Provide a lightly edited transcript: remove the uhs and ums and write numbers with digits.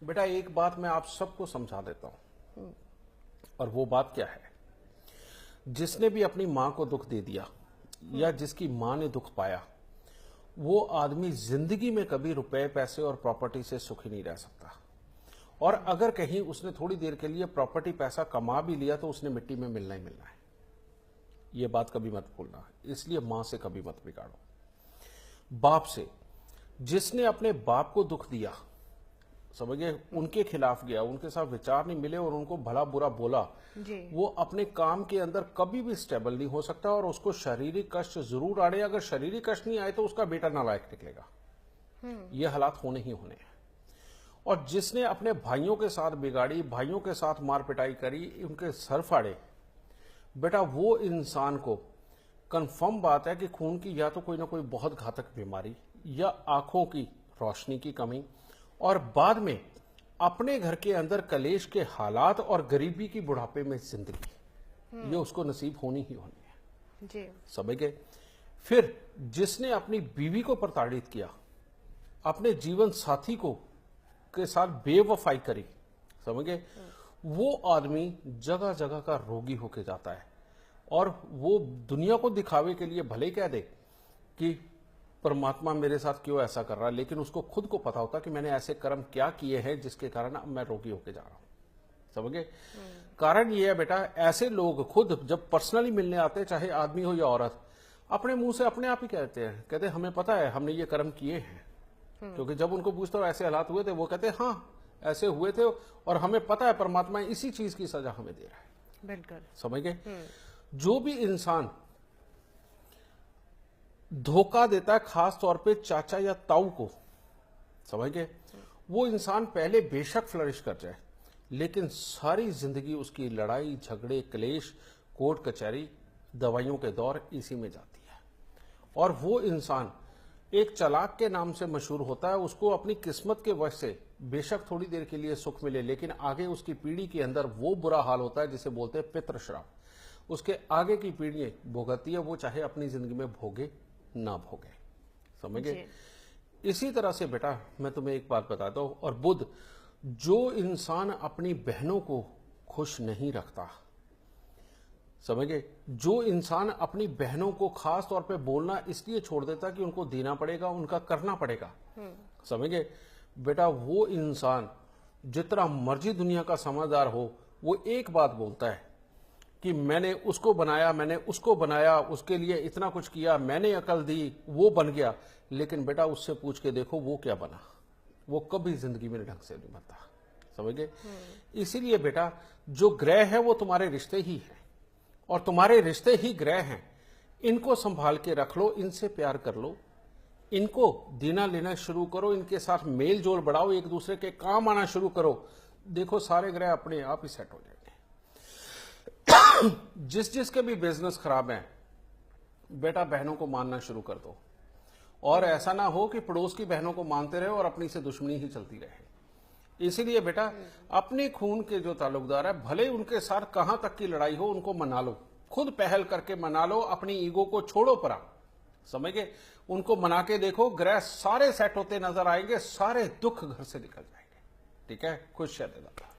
बेटा एक बात मैं आप सबको समझा देता हूं, और वो बात क्या है, जिसने भी अपनी मां को दुख दे दिया या जिसकी मां ने दुख पाया, वो आदमी जिंदगी में कभी रुपए पैसे और प्रॉपर्टी से सुखी नहीं रह सकता। और अगर कहीं उसने थोड़ी देर के लिए प्रॉपर्टी पैसा कमा भी लिया तो उसने मिट्टी में मिलना ही मिलना है। ये बात कभी मत भूलना। इसलिए मां से कभी मत बिगाड़ो। बाप से, जिसने अपने बाप को दुख दिया, समझिए, उनके खिलाफ गया, उनके साथ विचार नहीं मिले और उनको भला बुरा बोला, वो अपने काम के अंदर कभी भी स्टेबल नहीं हो सकता और उसको शारीरिक कष्ट जरूर आने। अगर शारीरिक कष्ट नहीं आए तो उसका बेटा नालायक निकलेगा। ये हालात होने ही होने हैं। और जिसने अपने भाइयों के साथ बिगाड़ी, भाइयों के साथ मार पिटाई करी, उनके सर फाड़े, बेटा वो इंसान को कंफर्म बात है कि खून की या तो कोई ना कोई बहुत घातक बीमारी या आंखों की रोशनी की कमी और बाद में अपने घर के अंदर कलेश के हालात और गरीबी की बुढ़ापे में जिंदगी, ये उसको नसीब होनी ही होनी है जी। समझ गए। फिर जिसने अपनी बीवी को प्रताड़ित किया, अपने जीवन साथी को के साथ बेवफाई करी, समझ गए, वो आदमी जगह जगह का रोगी होके जाता है। और वो दुनिया को दिखावे के लिए भले कह दे कि परमात्मा मेरे साथ क्यों ऐसा कर रहा है, लेकिन उसको खुद को पता होता कि मैंने ऐसे कर्म क्या किए हैं जिसके कारण अब मैं रोगी होके जा रहा हूं। समझ गए। कारण ये है बेटा, ऐसे लोग खुद जब पर्सनली मिलने आते हैं, चाहे आदमी हो या औरत, अपने मुंह से अपने आप ही कहते हैं, कहते हमें पता है हमने ये कर्म किए हैं। क्योंकि जब उनको पूछते हो ऐसे हालात हुए थे, वो कहते हैं हाँ ऐसे हुए थे और हमें पता है परमात्मा इसी चीज की सजा हमें दे रहा है। बिल्कुल। समझ गए। जो भी इंसान धोखा देता है, खास तौर पे चाचा या ताऊ को, समझ गए, वो इंसान पहले बेशक फ्लरिश कर जाए, लेकिन सारी जिंदगी उसकी लड़ाई झगड़े क्लेश कोर्ट कचहरी दवाइयों के दौर इसी में जाती है। और वो इंसान एक चालाक के नाम से मशहूर होता है। उसको अपनी किस्मत के वजह से बेशक थोड़ी देर के लिए सुख मिले, लेकिन आगे उसकी पीढ़ी के अंदर वो बुरा हाल होता है जिसे बोलते हैं पितृ श्राप। उसके आगे की पीढ़ी भोगती है, वो चाहे अपनी जिंदगी में भोगे ना भोगे। समझ गए। इसी तरह से बेटा मैं तुम्हें एक बात बताता हूं, और बुध, जो इंसान अपनी बहनों को खुश नहीं रखता, समझ गए, जो इंसान अपनी बहनों को खास तौर पे बोलना इसलिए छोड़ देता कि उनको देना पड़ेगा, उनका करना पड़ेगा, समझ गए बेटा, वो इंसान जितना मर्जी दुनिया का समझदार हो, वो एक बात बोलता है कि मैंने उसको बनाया, मैंने उसको बनाया, उसके लिए इतना कुछ किया, मैंने अकल दी, वो बन गया। लेकिन बेटा उससे पूछ के देखो वो क्या बना, वो कभी जिंदगी में ढंग से नहीं बनता। समझ गए। इसीलिए बेटा जो ग्रह है वो तुम्हारे रिश्ते ही है, और तुम्हारे रिश्ते ही ग्रह हैं। इनको संभाल के रख लो, इनसे प्यार कर लो, इनको देना लेना शुरू करो, इनके साथ मेल जोल बढ़ाओ, एक दूसरे के काम आना शुरू करो। देखो सारे ग्रह अपने आप ही सेट हो जाएंगे। जिस जिसके भी बिजनेस खराब है, बेटा बहनों को मानना शुरू कर दो। और ऐसा ना हो कि पड़ोस की बहनों को मानते रहे और अपनी से दुश्मनी ही चलती रहे। इसीलिए बेटा अपने खून के जो ताल्लुकदार है, भले उनके साथ कहां तक की लड़ाई हो, उनको मना लो, खुद पहल करके मना लो, अपनी ईगो को छोड़ो परा। समझ गए। उनको मना के देखो, ग्रह सारे सेट होते नजर आएंगे, सारे दुख घर से निकल जाएंगे। ठीक है। खुश रहने दादा।